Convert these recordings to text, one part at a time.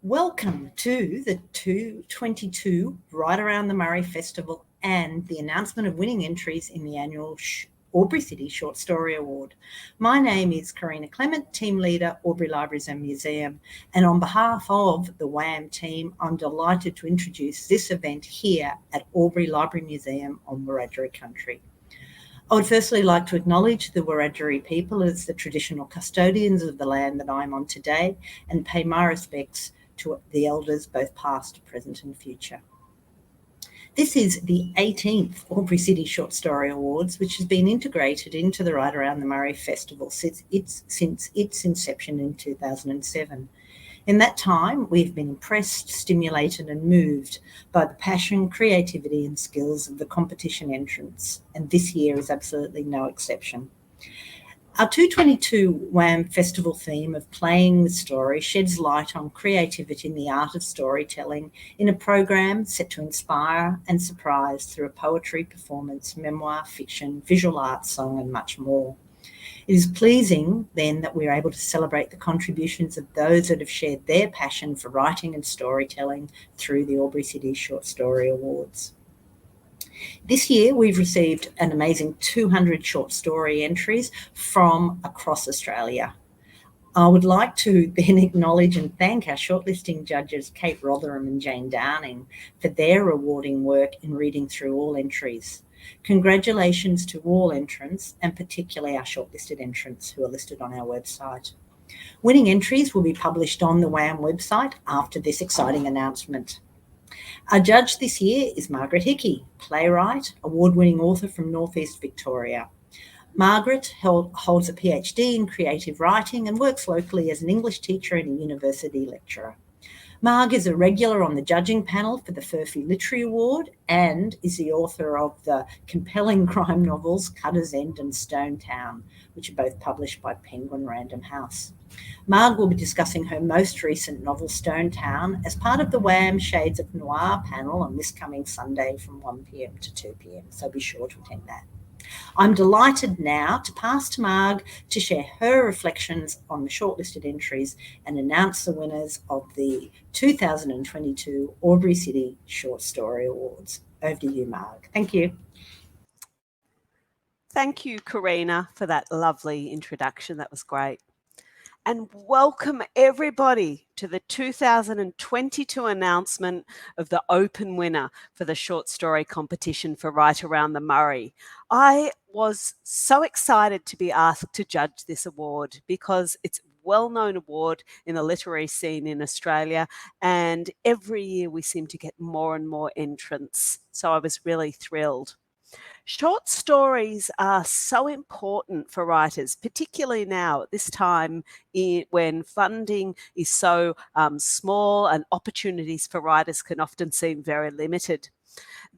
Welcome to the 2022 Right Around the Murray Festival and the announcement of winning entries in the annual AlburyCity Short Story Award. My name is Karina Clement, Team Leader, Albury Libraries and Museum, and on behalf of the WAM team, I'm delighted to introduce this event here at Albury Library Museum on Wiradjuri country. I would firstly like to acknowledge the Wiradjuri people as the traditional custodians of the land that I'm on today and pay my respects to the elders, both past, present and future. This is the 18th AlburyCity Short Story Awards, which has been integrated into the Right Around the Murray Festival since its inception in 2007. In that time, we've been impressed, stimulated and moved by the passion, creativity and skills of the competition entrants, and this year is absolutely no exception. Our 2022 WAM Festival theme of Playing with Story sheds light on creativity in the art of storytelling in a program set to inspire and surprise through a poetry, performance, memoir, fiction, visual arts, song and much more. It is pleasing then that we're able to celebrate the contributions of those that have shared their passion for writing and storytelling through the AlburyCity Short Story Awards. This year, we've received an amazing 200 short story entries from across Australia. I would like to then acknowledge and thank our shortlisting judges, Kate Rotherham and Jane Downing, for their rewarding work in reading through all entries. Congratulations to all entrants, and particularly our shortlisted entrants who are listed on our website. Winning entries will be published on the WAM website after this exciting announcement. Our judge this year is Margaret Hickey, playwright, award-winning author from Northeast Victoria. Margaret holds a PhD in creative writing and works locally as an English teacher and a university lecturer. Marg is a regular on the judging panel for the Furphy Literary Award and is the author of the compelling crime novels Cutter's End and Stone Town, which are both published by Penguin Random House. Marg will be discussing her most recent novel, Stone Town, as part of the WAM Shades of Noir panel on this coming Sunday from 1 p.m. to 2 p.m, so be sure to attend that. I'm delighted now to pass to Marg to share her reflections on the shortlisted entries and announce the winners of the 2022 AlburyCity Short Story Awards. Over to you, Marg. Thank you. Thank you, Karina, for that lovely introduction. That was great. And welcome everybody to the 2022 announcement of the open winner for the short story competition for Right Around the Murray. I was so excited to be asked to judge this award because it's a well-known award in the literary scene in Australia, and every year we seem to get more and more entrants. So I was really thrilled. Short stories are so important for writers, particularly now at this time when funding is so small and opportunities for writers can often seem very limited.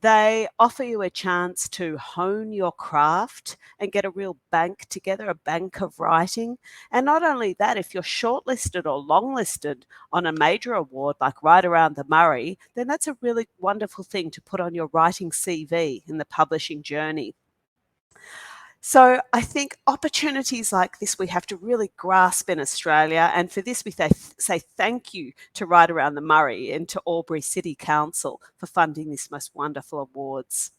They offer you a chance to hone your craft and get a real bank together, a bank of writing. And not only that, if you're shortlisted or longlisted on a major award like Right Around the Murray, then that's a really wonderful thing to put on your writing CV in the publishing journey. So I think opportunities like this we have to really grasp in Australia, and for this we say thank you to Right Around the Murray and to Albury City Council for funding this most wonderful awards.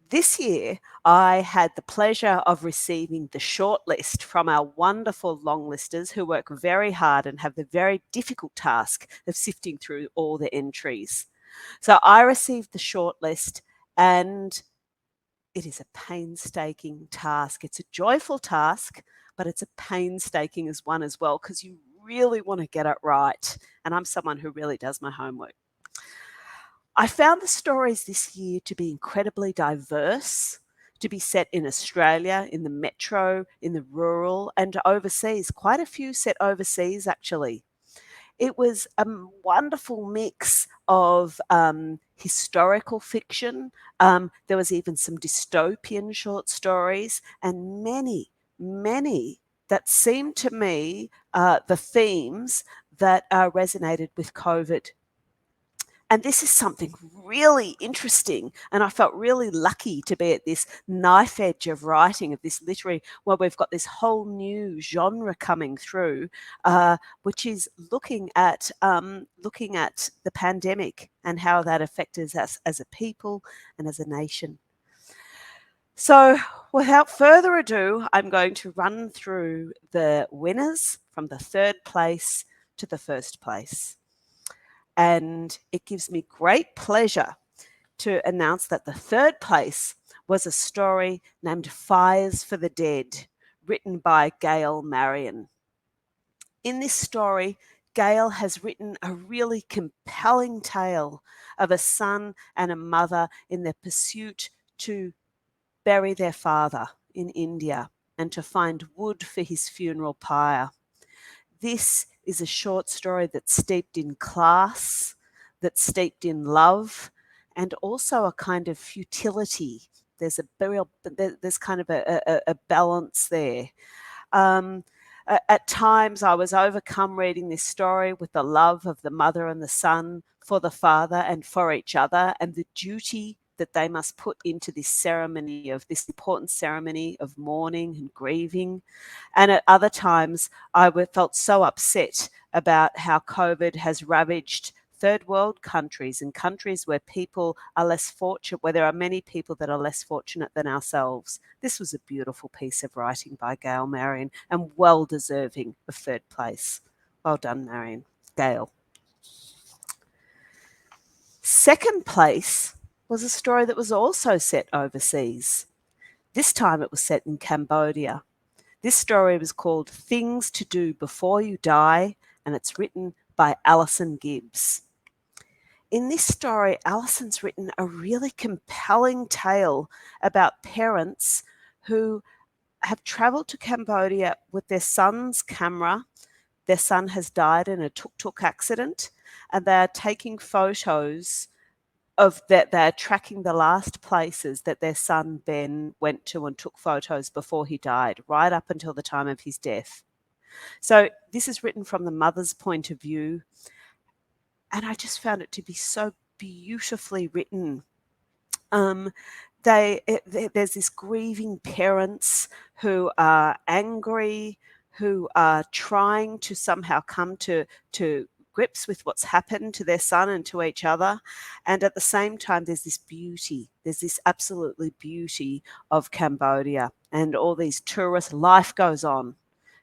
This year I had the pleasure of receiving the shortlist from our wonderful longlisters who work very hard and have the very difficult task of sifting through all the entries. So I received the shortlist, and it is a painstaking task. It's a joyful task, but it's a painstaking one as well, because you really want to get it right. And I'm someone who really does my homework. I found the stories this year to be incredibly diverse, to be set in Australia, in the metro, in the rural, and overseas. Quite a few set overseas, actually. It was a wonderful mix of historical fiction. There was even some dystopian short stories, and many that seemed to me the themes that resonated with COVID. And this is something really interesting. And I felt really lucky to be at this knife edge of writing, of this literary, where we've got this whole new genre coming through, which is looking at the pandemic and how that affected us as a people and as a nation. So without further ado, I'm going to run through the winners from the third place to the first place. And it gives me great pleasure to announce that the third place was a story named Fires for the Dead, written by Gail Marion. In this story, Gail has written a really compelling tale of a son and a mother in their pursuit to bury their father in India and to find wood for his funeral pyre. This is a short story that's steeped in class, that's steeped in love, and also a kind of futility. There's kind of a balance there. At times, I was overcome reading this story with the love of the mother and the son for the father and for each other, and the duty that they must put into this important ceremony of mourning and grieving. And at other times, I felt so upset about how COVID has ravaged third world countries and countries where people are less fortunate, where there are many people that are less fortunate than ourselves. This was a beautiful piece of writing by Gail Marion and well deserving of third place. Well done, Gail. Second place was a story that was also set overseas. This time it was set in Cambodia. This story was called Things to Do Before You Die, and it's written by Alison Gibbs. In this story, Alison's written a really compelling tale about parents who have travelled to Cambodia with their son's camera. Their son has died in a tuk-tuk accident, and they are taking photos of that. They're tracking the last places that their son Ben went to and took photos before he died, right up until the time of his death. So this is written from the mother's point of view, and I just found it to be so beautifully written. There's this grieving parents who are angry, who are trying to somehow come to grips with what's happened to their son and to each other. And at the same time, there's this absolutely beauty of Cambodia and all these tourists. Life goes on.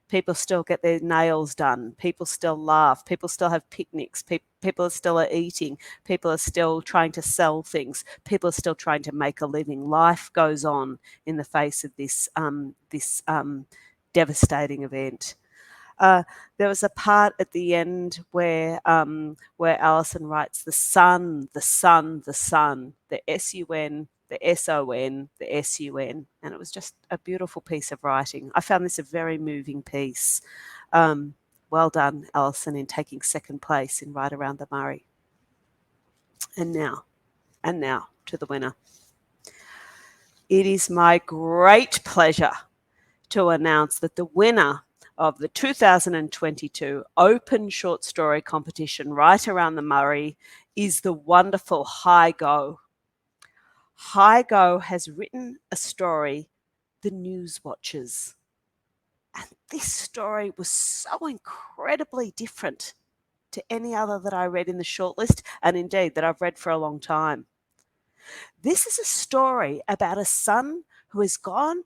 People still get their nails done. People still laugh. People still have picnics. People are still eating. People are still trying to sell things. People are still trying to make a living. Life goes on in the face of this devastating event. There was a part at the end where Alison writes the sun, the sun, the sun, the S-U-N, the S-O-N, the S-U-N, and it was just a beautiful piece of writing. I found this a very moving piece. Well done, Alison, in taking second place in Right Around the Murray. And now to the winner. It is my great pleasure to announce that the winner of the 2022 Open Short Story Competition Right Around the Murray is the wonderful Higo. Higo has written a story, The News Watchers. And this story was so incredibly different to any other that I read in the shortlist, and indeed that I've read for a long time. This is a story about a son who has gone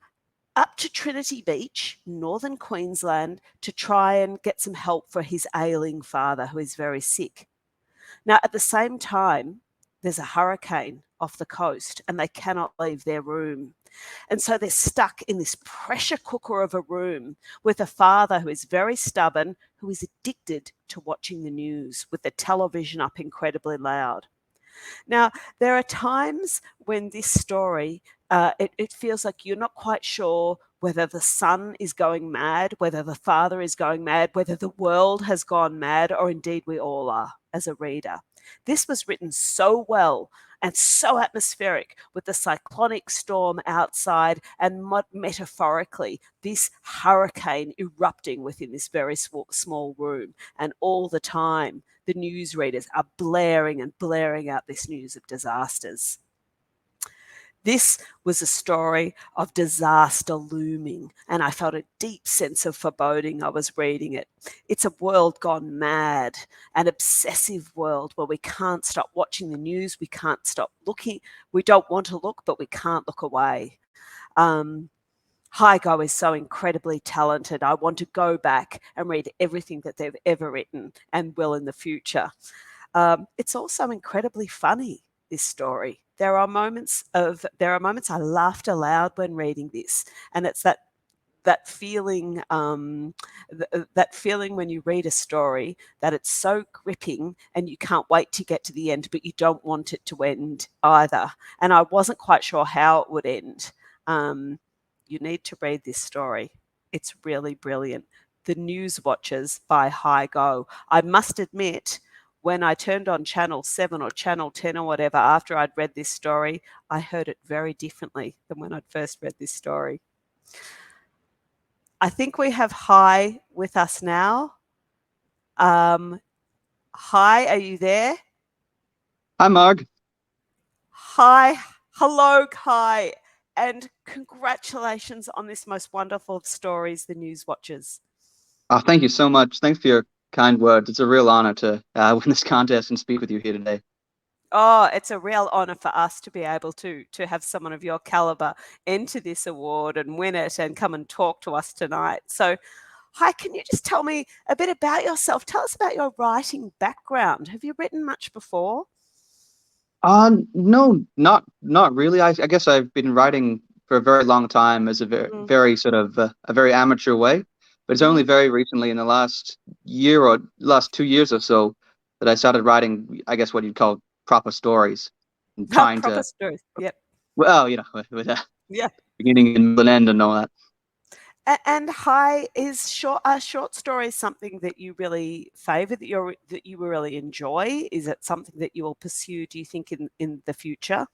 up to Trinity Beach, northern Queensland, to try and get some help for his ailing father who is very sick. Now, at the same time, there's a hurricane off the coast and they cannot leave their room. And so they're stuck in this pressure cooker of a room with a father who is very stubborn, who is addicted to watching the news with the television up incredibly loud. Now, there are times when this story, it feels like you're not quite sure whether the son is going mad, whether the father is going mad, whether the world has gone mad, or indeed we all are as a reader. This was written so well and so atmospheric with the cyclonic storm outside and metaphorically this hurricane erupting within this very small room, and all the time the newsreaders are blaring and blaring out this news of disasters. This was a story of disaster looming, and I felt a deep sense of foreboding. I was reading it. It's a world gone mad, an obsessive world where we can't stop watching the news, we can't stop looking. We don't want to look, but we can't look away. Higo is so incredibly talented. I want to go back and read everything that they've ever written and will in the future. It's also incredibly funny, this story. There are moments I laughed aloud when reading this, and it's that feeling that feeling when you read a story that it's so gripping and you can't wait to get to the end, but you don't want it to end either. And I wasn't quite sure how it would end. You need to read this story. It's really brilliant. The News Watchers by Higo. I must admit, when I turned on Channel 7 or Channel 10 or whatever after I'd read this story, I heard it very differently than when I'd first read this story. I think we have Hi with us now. Hi, are you there? Hi, Marg. Hi. Hello, Hi. And congratulations on this most wonderful of stories, The News Watchers. Oh, thank you so much. Thanks for your kind words. It's a real honor to win this contest and speak with you here today. Oh, it's a real honor for us to be able to have someone of your caliber enter this award and win it and come and talk to us tonight. So, Hi, can you just tell me a bit about yourself? Tell us about your writing background. Have you written much before? No, not really. I guess I've been writing for a very long time as a very sort of a very amateur way, but it's only very recently in the last year or last 2 years or so that I started writing, I guess what you'd call proper stories. And trying proper to, stories. Yep. well, you know, with a Yeah. beginning and middle and end and all that. And Hi, is short stories something that you really favour, that you really enjoy? Is it something that you will pursue, do you think, in the future?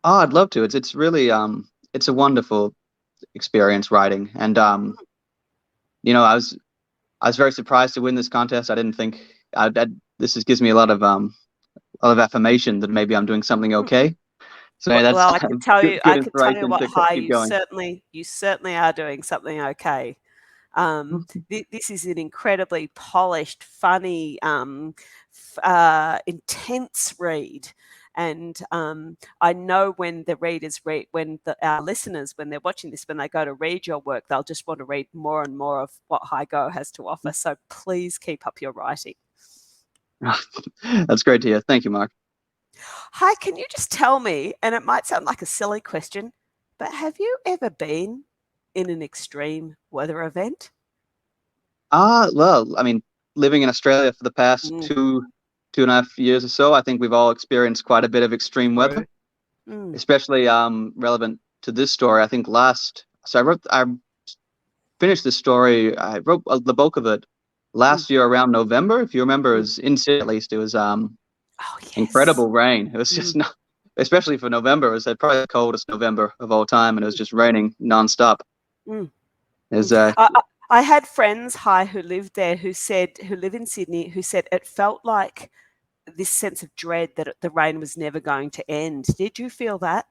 Oh, I'd love to. It's really it's a wonderful experience writing, and you know, I was very surprised to win this contest. I didn't think gives me a lot of affirmation that maybe I'm doing something okay. So yeah, that's Well, I can tell you, good inspiration what, to Hi, keep going. you certainly are doing something okay. This is an incredibly polished, funny, intense read. And I know when the readers read, our listeners, when they're watching this, when they go to read your work, they'll just want to read more and more of what Higo has to offer. So please keep up your writing. That's great to hear. Thank you, Mark. Hi, can you just tell me, and it might sound like a silly question, but have you ever been in an extreme weather event? Well, I mean, living in Australia for the past 2.5 years or so, I think we've all experienced quite a bit of extreme weather, especially relevant to this story. I think I finished this story. I wrote the bulk of it last year around November. If you remember, it was in Sydney, at least. It was incredible rain. It was just not, especially for November. It was probably the coldest November of all time, and it was just raining nonstop. I had friends, Hi, who lived there, who live in Sydney, who said it felt like this sense of dread that the rain was never going to end. Did you feel that?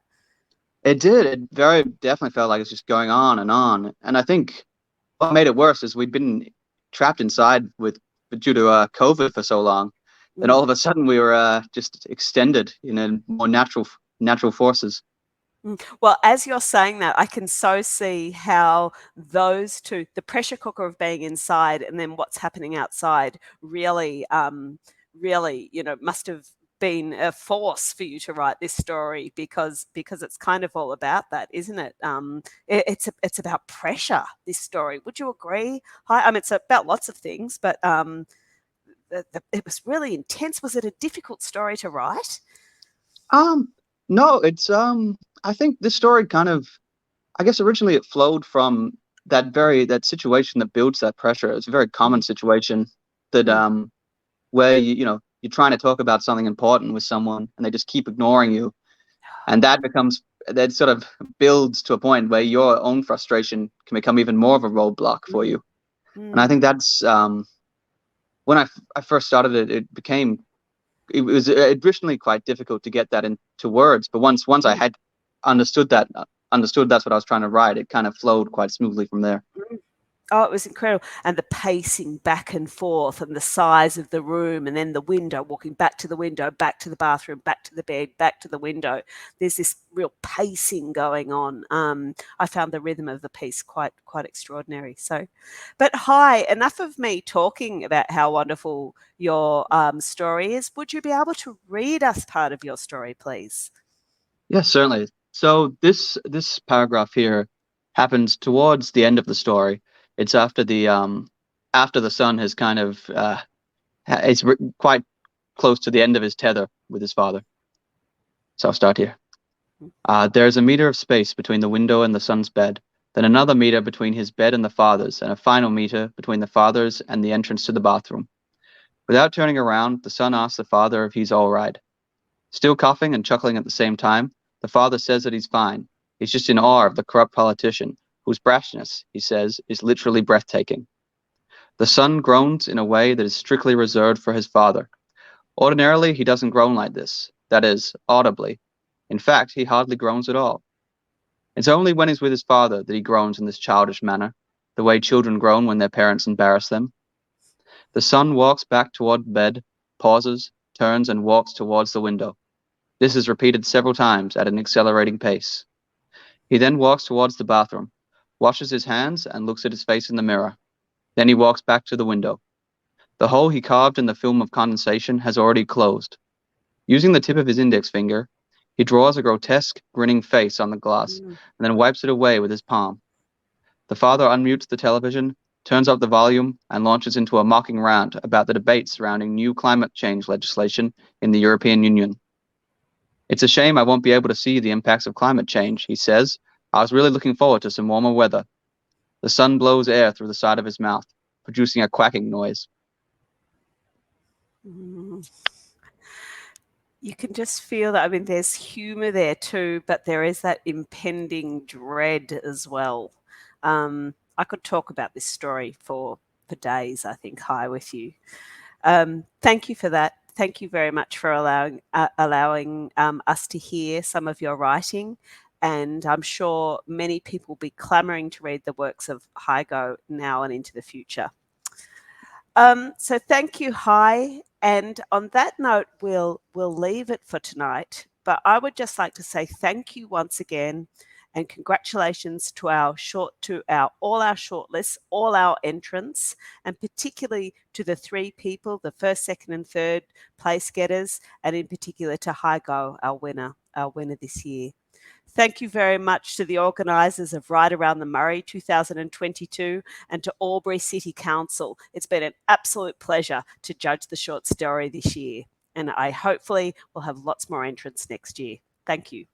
It did. It very definitely felt like it's just going on and on. And I think what made it worse is we'd been trapped inside due to COVID for so long. Then all of a sudden we were just extended in a more natural forces. Well, as you're saying that, I can so see how those two, the pressure cooker of being inside and then what's happening outside, really, must have been a force for you to write this story, because it's kind of all about that, isn't it? It's about pressure, this story. Would you agree? Hi, I mean, it's about lots of things, but it was really intense. Was it a difficult story to write? No, it's I think this story kind of, I guess originally it flowed from that situation that builds that pressure. It's a very common situation that where you're trying to talk about something important with someone and they just keep ignoring you, and that sort of builds to a point where your own frustration can become even more of a roadblock for you. And I think that's when I first started it was originally quite difficult to get that into words, but once I had understood that's what I was trying to write, it kind of flowed quite smoothly from there. Oh, it was incredible. And the pacing back and forth and the size of the room, and then the window, walking back to the window, back to the bathroom, back to the bed, back to the window. There's this real pacing going on. I found the rhythm of the piece quite extraordinary. So, but hi, enough of me talking about how wonderful your story is. Would you be able to read us part of your story, please? Yes, certainly. So this paragraph here happens towards the end of the story. It's after the son has kind of it's quite close to the end of his tether with his father. So I'll start here. There is a meter of space between the window and the son's bed, then another meter between his bed and the father's, and a final meter between the father's and the entrance to the bathroom. Without turning around, the son asks the father if he's all right. Still coughing and chuckling at the same time, the father says that he's fine. He's just in awe of the corrupt politician, whose brashness, he says, is literally breathtaking. The son groans in a way that is strictly reserved for his father. Ordinarily, he doesn't groan like this, that is, audibly. In fact, he hardly groans at all. It's only when he's with his father that he groans in this childish manner, the way children groan when their parents embarrass them. The son walks back toward the bed, pauses, turns, and walks towards the window. This is repeated several times at an accelerating pace. He then walks towards the bathroom, washes his hands, and looks at his face in the mirror. Then he walks back to the window. The hole he carved in the film of condensation has already closed. Using the tip of his index finger, he draws a grotesque, grinning face on the glass and then wipes it away with his palm. The father unmutes the television, turns up the volume, and launches into a mocking rant about the debates surrounding new climate change legislation in the European Union. It's a shame I won't be able to see the impacts of climate change, he says. I was really looking forward to some warmer weather. The sun blows air through the side of his mouth, producing a quacking noise. You can just feel that. I mean, there's humor there too, but there is that impending dread as well. I could talk about this story for days, I think, Hi, with you. Thank you for that. Thank you very much for allowing us to hear some of your writing. And I'm sure many people will be clamoring to read the works of Hygo now and into the future. So thank you, Hi. And on that note, we'll leave it for tonight. But I would just like to say thank you once again, and congratulations to all our shortlists, all our entrants, and particularly to the 3 people, the first, second, and third place getters, and in particular to Hygo, our winner this year. Thank you very much to the organisers of Right Around the Murray 2022 and to Albury City Council. It's been an absolute pleasure to judge the short story this year, and I hopefully will have lots more entrants next year. Thank you.